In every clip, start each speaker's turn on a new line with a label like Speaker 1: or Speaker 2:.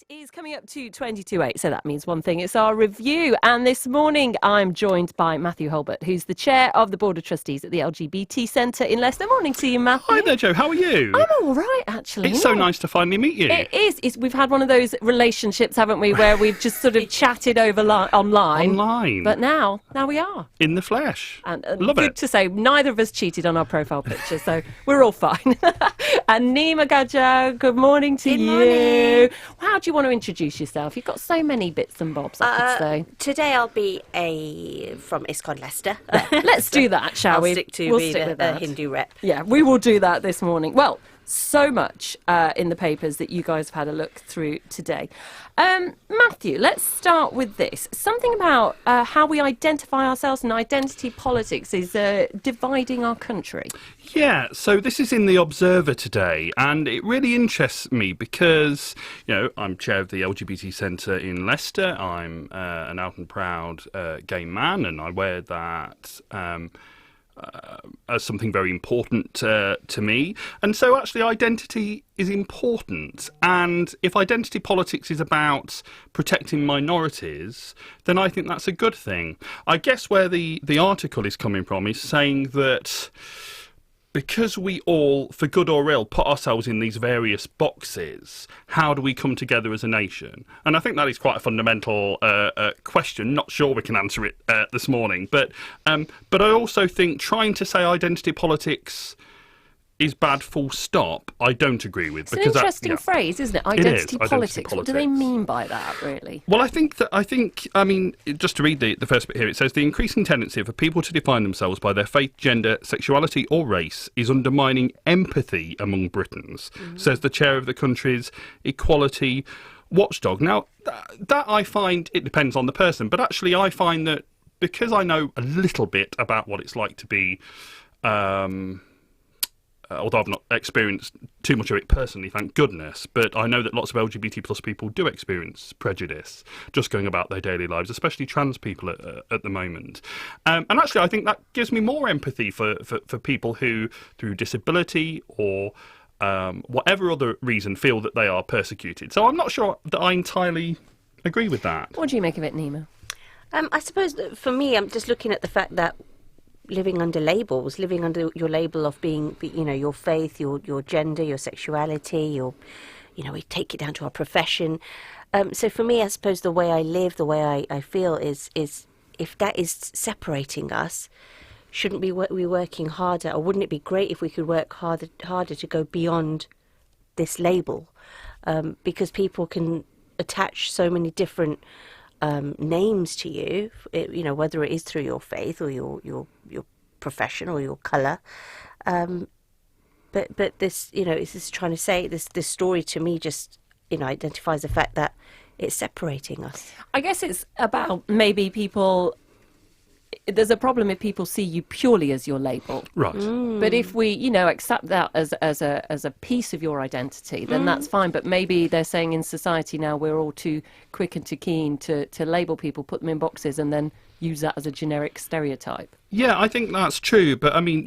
Speaker 1: Is coming up to 22.8, so that means one thing. It's our review. And this morning, I'm joined by Mathew Hulbert, who's the chair of the Board of Trustees at the LGBT Centre in Leicester. Morning to you, Mathew.
Speaker 2: Hi there, Jo. How are you?
Speaker 1: I'm all right, actually.
Speaker 2: It's so nice to finally meet you.
Speaker 1: It is. We've had one of those relationships, haven't we, where we've just sort of chatted over online. But now we are.
Speaker 2: In the flesh.
Speaker 1: And
Speaker 2: Love
Speaker 1: good
Speaker 2: it.
Speaker 1: to say, neither of us cheated on our profile picture, so we're all fine. And Nima Gajo, good morning to you.
Speaker 3: Morning.
Speaker 1: How do you want to introduce yourself? You've got so many bits and bobs, I could say.
Speaker 3: Today I'll be from ISKCON Leicester.
Speaker 1: Let's do that, shall we?
Speaker 3: We'll stick to the Hindu rep.
Speaker 1: Yeah, we will do that this morning. Well, so much in the papers that you guys have had a look through today. Mathew, let's start with this. Something about how we identify ourselves and identity politics is dividing our country.
Speaker 2: Yeah, so this is in The Observer today, and it really interests me because, I'm chair of the LGBT Centre in Leicester. I'm an out and proud gay man, and I wear that as something very important to me. And so actually identity is important. And if identity politics is about protecting minorities, then I think that's a good thing. I guess where the article is coming from is saying that because we all, for good or ill, put ourselves in these various boxes, how do we come together as a nation? And I think that is quite a fundamental question. Not sure we can answer it this morning. But I also think trying to say identity politics is bad full stop, I don't agree with.
Speaker 1: It's an interesting phrase, isn't it? Identity politics. What do they mean by that, really?
Speaker 2: Well, I think, just to read the first bit here, it says, the increasing tendency for people to define themselves by their faith, gender, sexuality or race is undermining empathy among Britons, says the chair of the country's equality watchdog. Now, that I find, it depends on the person, but actually I find that because I know a little bit about what it's like to be although I've not experienced too much of it personally, thank goodness, but I know that lots of LGBT plus people do experience prejudice just going about their daily lives, especially trans people at the moment. And actually, I think that gives me more empathy for people who, through disability or whatever other reason, feel that they are persecuted. So I'm not sure that I entirely agree with that.
Speaker 1: What do you make of it, Nima?
Speaker 3: I suppose that for me, I'm just looking at the fact that living under labels, living under your label of being, your faith, your gender, your sexuality, we take it down to our profession. So for me, I suppose the way I live, the way I feel is if that is separating us, shouldn't we be working harder, or wouldn't it be great if we could work harder to go beyond this label? Because people can attach so many different names to you, whether it is through your faith or your profession or your colour, but this, it's just trying to say this story to me just identifies the fact that it's separating us.
Speaker 1: I guess it's about maybe people. There's a problem if people see you purely as your label,
Speaker 2: right?
Speaker 1: But if we, accept that as a piece of your identity, then that's fine. But maybe they're saying in society now we're all too quick and too keen to label people, put them in boxes, and then use that as a generic stereotype.
Speaker 2: Yeah, I think that's true. But I mean,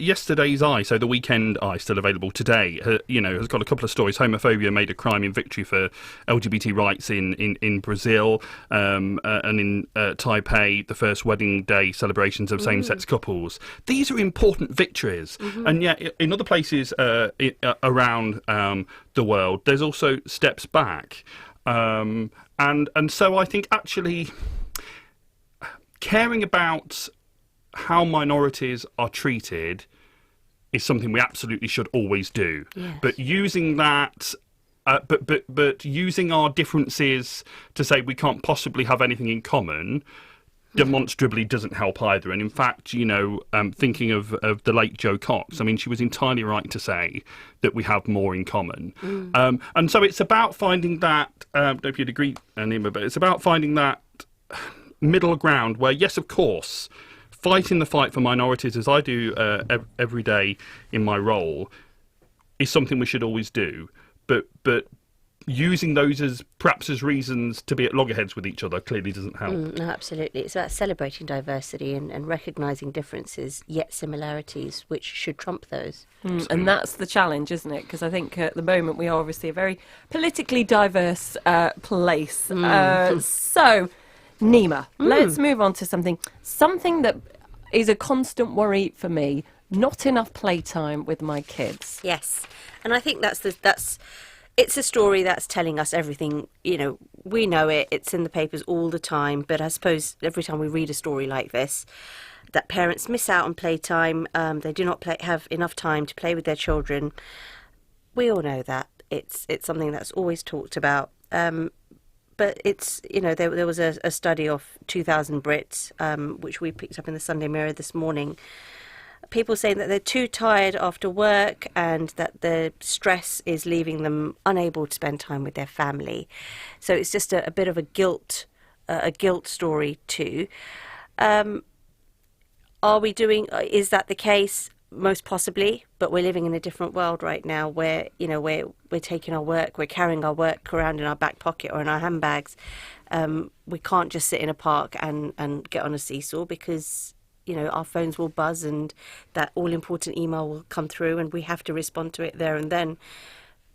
Speaker 2: yesterday's Eye, so the weekend Eye, still available today, has got a couple of stories. Homophobia made a crime in victory for LGBT rights in Brazil, and in Taipei, the first wedding day celebrations of same-sex couples. These are important victories. And yet, in other places around the world, there's also steps back. And so I think actually caring about how minorities are treated is something we absolutely should always do.
Speaker 3: Yes.
Speaker 2: But using that, but using our differences to say we can't possibly have anything in common demonstrably doesn't help either. And in fact, thinking of the late Jo Cox, I mean, she was entirely right to say that we have more in common. And so it's about finding that, I don't know if you'd agree, Nima, but it's about finding that middle ground where, yes, of course, fighting the fight for minorities, as I do every day in my role, is something we should always do. But using those as perhaps as reasons to be at loggerheads with each other clearly doesn't help.
Speaker 3: No, absolutely. It's about celebrating diversity and recognising differences, yet similarities, which should trump those.
Speaker 1: And that's the challenge, isn't it? Because I think at the moment we are obviously a very politically diverse place. So, Nima, let's move on to something that is a constant worry for me. Not enough playtime with my kids.
Speaker 3: Yes, and I think it's a story that's telling us everything. You know, we know it. It's in the papers all the time. But I suppose every time we read a story like this, that parents miss out on playtime. They do not have enough time to play with their children. We all know that. It's something that's always talked about. But it's, you know, there was a study of 2,000 Brits, which we picked up in the Sunday Mirror this morning. People saying that they're too tired after work and that the stress is leaving them unable to spend time with their family. So it's just a bit of a guilt story too. Is that the case? Most possibly, but we're living in a different world right now where, you know, we're taking our work, we're carrying our work around in our back pocket or in our handbags. We can't just sit in a park and get on a seesaw because, you know, our phones will buzz and that all-important email will come through and we have to respond to it there and then,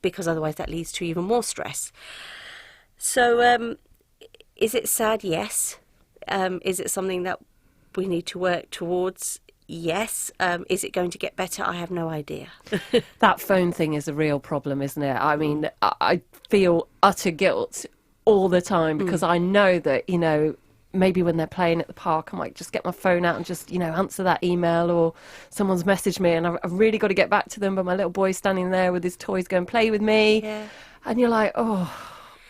Speaker 3: because otherwise that leads to even more stress. So is it sad? Yes. Is it something that we need to work towards? Yes. Is it going to get better? I have no idea.
Speaker 1: That phone thing is a real problem, isn't it? I mean, I feel utter guilt all the time because I know that, you know, maybe when they're playing at the park, I might just get my phone out and just, you know, answer that email, or someone's messaged me and I've really got to get back to them, but my little boy's standing there with his toys, go and play with me. Yeah. And you're like, oh,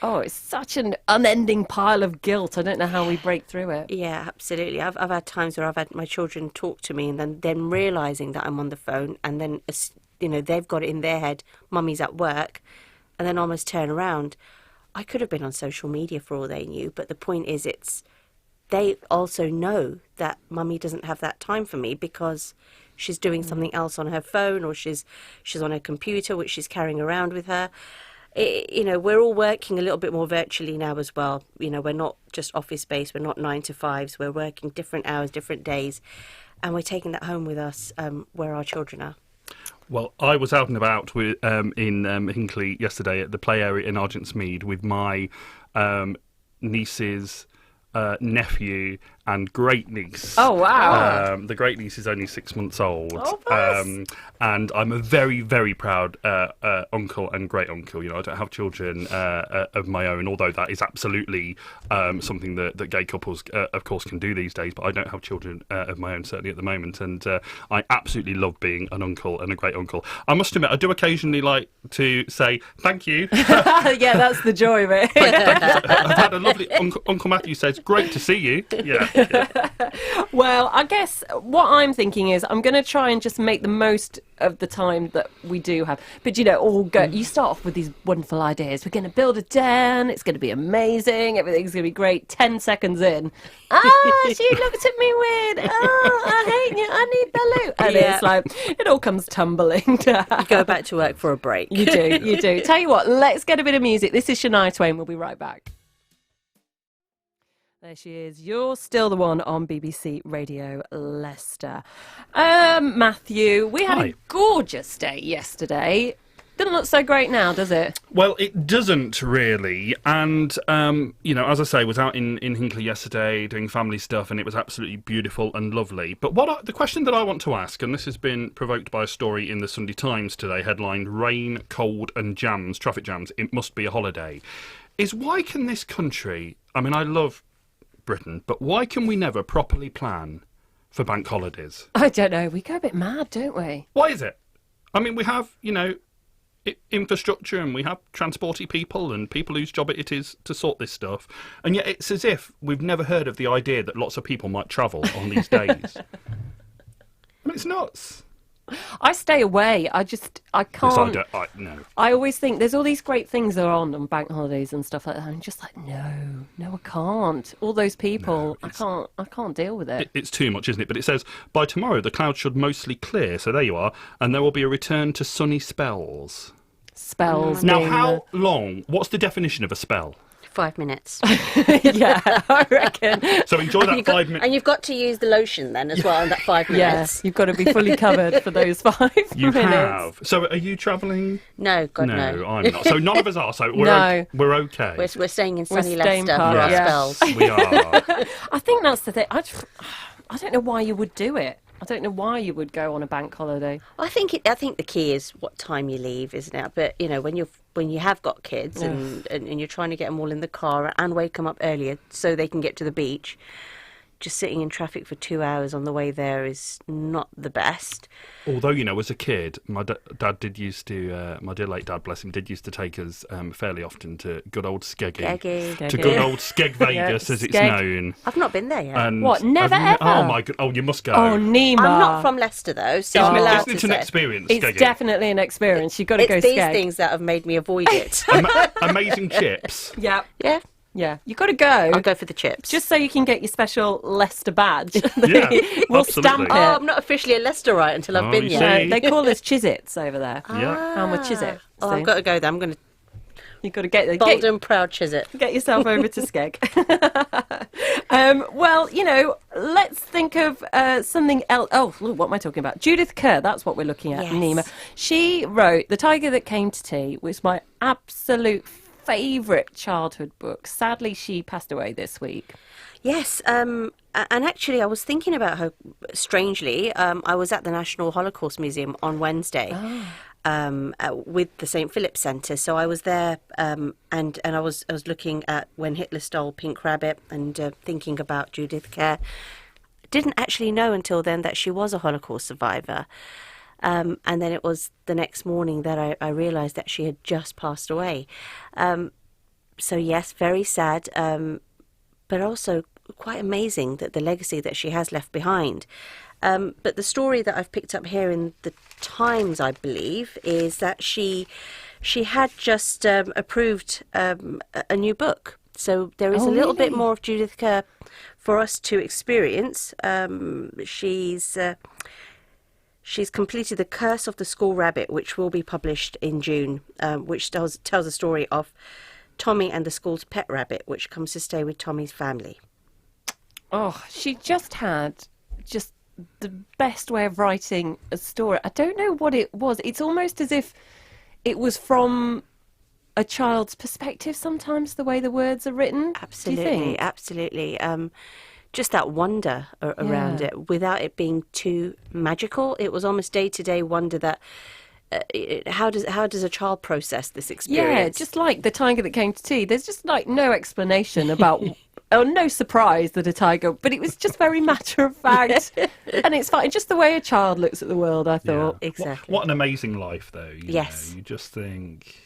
Speaker 1: it's such an unending pile of guilt. I don't know how we break through it.
Speaker 3: Yeah, absolutely. I've had times where I've had my children talk to me and then realising that I'm on the phone, and then, you know, they've got it in their head, mummy's at work, and then almost turn around. I could have been on social media for all they knew, but the point is they also know that mummy doesn't have that time for me because she's doing something else on her phone, or she's on her computer, which she's carrying around with her. You know, we're all working a little bit more virtually now as well. You know, we're not just office-based, we're not 9 to 5s, we're working different hours, different days, and we're taking that home with us where our children are.
Speaker 2: Well, I was out and about in Hinckley yesterday at the play area in Argentsmead with my niece's nephew and great niece.
Speaker 1: Oh, wow.
Speaker 2: The great niece is only 6 months old.
Speaker 1: Oh, nice.
Speaker 2: And I'm a very, very proud uncle and great uncle. You know, I don't have children of my own, although that is absolutely something that gay couples, of course, can do these days. But I don't have children of my own, certainly at the moment. And I absolutely love being an uncle and a great uncle. I must admit, I do occasionally like to say thank you.
Speaker 1: Yeah, that's the joy of it.
Speaker 2: I've had a lovely Uncle Mathew says, great to see you. Yeah.
Speaker 1: Well, I guess what I'm thinking is I'm going to try and just make the most of the time that we do have. But, you know, you start off with these wonderful ideas. We're going to build a den. It's going to be amazing. Everything's going to be great. 10 seconds in. She looked at me weird. I hate you. I need the loot. And it's like, it all comes tumbling.
Speaker 3: You go back to work for a break.
Speaker 1: You do. Tell you what, let's get a bit of music. This is Shania Twain. We'll be right back. There she is. You're still the one on BBC Radio Leicester. Matthew, we had a gorgeous day yesterday. Doesn't look so great now, does it?
Speaker 2: Well, it doesn't really. And, you know, as I say, was out in Hinckley yesterday doing family stuff, and it was absolutely beautiful and lovely. But the question that I want to ask, and this has been provoked by a story in the Sunday Times today, headlined "Rain, Cold and Jams, Traffic Jams, It Must Be a Holiday," is why can this country, I mean, I love Britain, but why can we never properly plan for bank holidays?
Speaker 1: I don't know. We go a bit mad, don't we?
Speaker 2: Why is it? I mean, we have, you know, infrastructure, and we have transporty people and people whose job it is to sort this stuff, and yet it's as if we've never heard of the idea that lots of people might travel on these days. I mean, it's nuts.
Speaker 1: I stay away. I can't.
Speaker 2: Yes, no.
Speaker 1: I always think there's all these great things that are on bank holidays and stuff like that. I'm just like, no, I can't. All those people, I can't deal with it.
Speaker 2: It's too much, isn't it? But it says, by tomorrow, the clouds should mostly clear. So there you are. And there will be a return to sunny spells.
Speaker 1: spells.
Speaker 2: Now,
Speaker 1: being
Speaker 2: how long? What's the definition of a spell?
Speaker 3: 5 minutes.
Speaker 1: Yeah, I reckon.
Speaker 2: So enjoy that 5 minutes.
Speaker 3: And you've got to use the lotion then as well in that 5 minutes.
Speaker 1: Yeah, you've got to be fully covered for those 5
Speaker 2: You
Speaker 1: minutes.
Speaker 2: have. So are you travelling?
Speaker 3: No, God,
Speaker 2: No,
Speaker 3: no.
Speaker 2: I'm not. So none of us are. So we're,
Speaker 1: No.
Speaker 2: we're okay.
Speaker 3: We're staying in
Speaker 1: We're
Speaker 3: sunny
Speaker 1: staying
Speaker 3: Leicester
Speaker 1: put,
Speaker 3: for our
Speaker 1: yeah.
Speaker 3: spells.
Speaker 2: We are.
Speaker 1: I think that's the thing. I don't know why you would do it. I don't know why you would go on a bank holiday.
Speaker 3: I think the key is what time you leave, isn't it? But you know, when you have got kids and you're trying to get them all in the car and wake them up earlier so they can get to the beach, just sitting in traffic for 2 hours on the way there is not the best.
Speaker 2: Although, you know, as a kid, my dad did used to, my dear late dad, bless him, did used to take us fairly often to good old Skeggy. To good old Skeg Vegas, as it's
Speaker 1: Skeg.
Speaker 2: known.
Speaker 3: I've not been there yet.
Speaker 2: And
Speaker 1: What, never
Speaker 2: have you-
Speaker 1: ever?
Speaker 2: Oh, my God. Oh, you must go.
Speaker 1: Oh, Nima.
Speaker 3: I'm not from Leicester though, so I'm allowed
Speaker 2: Isn't it
Speaker 3: to
Speaker 2: an
Speaker 3: say.
Speaker 2: experience,
Speaker 1: It's
Speaker 2: Skeggy?
Speaker 1: definitely an experience. You've got to go
Speaker 3: It's these
Speaker 1: skeg.
Speaker 3: things that have made me avoid it.
Speaker 2: Amazing chips.
Speaker 1: Yeah,
Speaker 3: Yeah,
Speaker 1: yeah. You've got to go.
Speaker 3: I'll go for the chips.
Speaker 1: Just so you can get your special Leicester badge.
Speaker 2: Yeah,
Speaker 1: We'll
Speaker 2: absolutely.
Speaker 1: stamp it.
Speaker 3: Oh, I'm not officially a Leicesterite until I've
Speaker 2: Oh,
Speaker 3: been
Speaker 2: you
Speaker 3: there.
Speaker 2: see.
Speaker 1: They call us Chisits over there.
Speaker 2: Yeah.
Speaker 1: And we're Chiswick.
Speaker 3: Oh,
Speaker 1: So
Speaker 3: I've got to go there. I'm going to
Speaker 1: you've got to get
Speaker 3: bold and proud Chiswick.
Speaker 1: get yourself over to Skeg. Well, you know, let's think of something else. Oh, look, what am I talking about? Judith Kerr, that's what we're looking at,
Speaker 3: Yes.
Speaker 1: Nima. She wrote The Tiger That Came to Tea, which is my absolute favourite childhood book. Sadly, she passed away this week.
Speaker 3: Yes, and actually, I was thinking about her. Strangely, I was at the National Holocaust Museum on Wednesday with the Saint Phillips Centre. So I was there, and I was looking at When Hitler Stole Pink Rabbit and thinking about Judith Kerr. Didn't actually know until then that she was a Holocaust survivor. And then it was the next morning that I realised that she had just passed away. So yes, very sad, but also quite amazing that the legacy that she has left behind. But the story that I've picked up here in the Times, I believe, is that she had just approved a new book. So there is a little bit more of Judith Kerr for us to experience. She's completed The Curse of the School Rabbit, which will be published in June, which tells a story of Tommy and the school's pet rabbit, which comes to stay with Tommy's family.
Speaker 1: Oh, she just had the best way of writing a story. I don't know what it was. It's almost as if it was from a child's perspective sometimes, the way the words are written.
Speaker 3: Absolutely,
Speaker 1: Do you think?
Speaker 3: absolutely. Just that wonder around it, without it being too magical. It was almost day-to-day wonder that how does a child process this experience?
Speaker 1: Yeah, just like The Tiger That Came to Tea. There's just like no explanation about, or no surprise that a tiger, but it was just very matter of fact. And it's fine. Just the way a child looks at the world, I thought.
Speaker 3: Exactly.
Speaker 2: What an amazing life, though.
Speaker 3: Yes.
Speaker 2: know. You just think...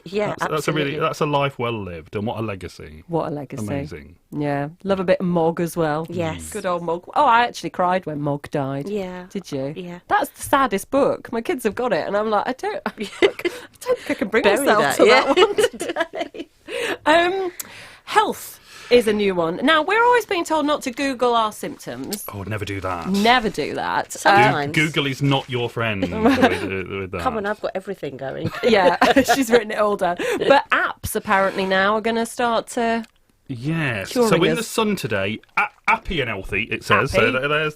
Speaker 3: Yeah, absolutely.
Speaker 2: That's a life well lived, and what a legacy.
Speaker 1: What a legacy.
Speaker 2: Amazing.
Speaker 1: Yeah. Love a bit of Mog as well.
Speaker 3: Yes.
Speaker 1: Good old Mog. Oh, I actually cried when Mog died.
Speaker 3: Yeah.
Speaker 1: Did you?
Speaker 3: Yeah.
Speaker 1: That's the saddest book. My kids have got it, and I'm like, I don't think I can bring
Speaker 3: Bury
Speaker 1: myself
Speaker 3: that,
Speaker 1: to
Speaker 3: yeah.
Speaker 1: that one today. Health is a new one. Now, we're always being told not to Google our symptoms.
Speaker 2: Oh, never do that.
Speaker 1: Never do that.
Speaker 3: Sometimes.
Speaker 2: Google is not your friend with that.
Speaker 3: Come on, I've got everything going.
Speaker 1: Yeah, she's written it all down. But apps apparently now are going to start to...
Speaker 2: Yes.
Speaker 1: Curing
Speaker 2: So in
Speaker 1: us.
Speaker 2: the Sun today, happy and healthy, it says. So
Speaker 1: Happy.
Speaker 2: there's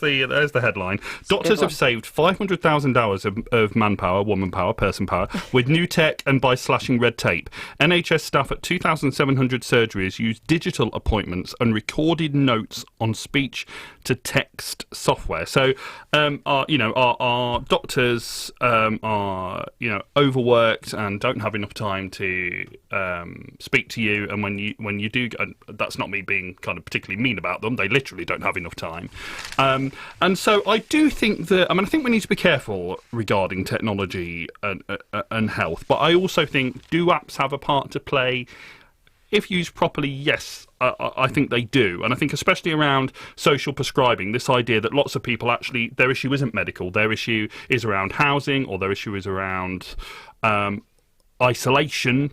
Speaker 2: the headline. Doctors have saved 500,000 hours of manpower, woman power, person power, with new tech and by slashing red tape. NHS staff at 2,700 surgeries use digital appointments and recorded notes on speech to text software. So, our doctors are overworked and don't have enough time to speak to you. And when you do, and that's not me being kind of particularly mean about them. They literally don't have enough time. And so I do think that, I think we need to be careful regarding technology and health, but I also think, do apps have a part to play? If used properly, yes, I think they do. And I think especially around social prescribing, this idea that lots of people actually, their issue isn't medical, their issue is around housing, or their issue is around isolation,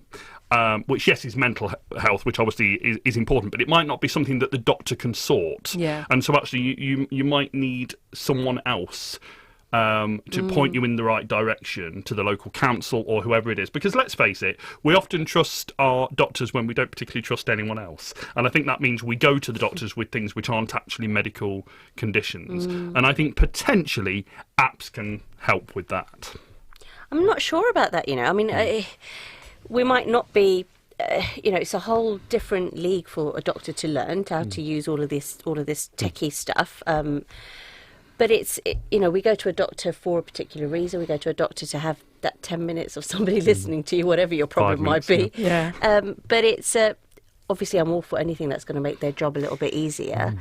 Speaker 2: which, yes, is mental health, which obviously is important, but it might not be something that the doctor can sort.
Speaker 1: Yeah.
Speaker 2: And so actually you might need someone else to point you in the right direction to the local council or whoever it is. Because let's face it, we often trust our doctors when we don't particularly trust anyone else. And I think that means we go to the doctors with things which aren't actually medical conditions. And I think potentially apps can help with that.
Speaker 3: I'm not sure about that, I mean, we might not be... it's a whole different league for a doctor to learn how to use all of this techie stuff. But we go to a doctor for a particular reason. We go to a doctor to have that 10 minutes of somebody listening to you, whatever your problem might be.
Speaker 1: Yeah.
Speaker 3: But it's obviously I'm all for anything that's going to make their job a little bit easier.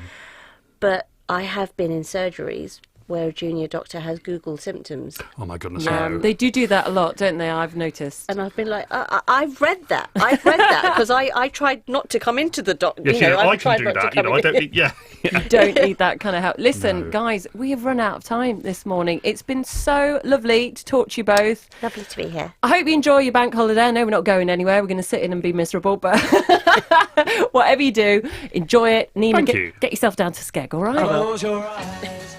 Speaker 3: But I have been in surgeries where a junior doctor has Googled symptoms.
Speaker 2: Oh my goodness, no.
Speaker 1: They do that a lot, don't they? I've noticed.
Speaker 3: And I've been like, I've read that because I tried not to come into the doctor.
Speaker 2: I can do that. I don't need,
Speaker 1: You don't need that kind of help. Listen, guys, we have run out of time this morning. It's been so lovely to talk to you both.
Speaker 3: Lovely to be here.
Speaker 1: I hope you enjoy your bank holiday. I know we're not going anywhere. We're going to sit in and be miserable, but whatever you do, enjoy it. Nima, get yourself down to Skeg, all right?
Speaker 4: Close your eyes.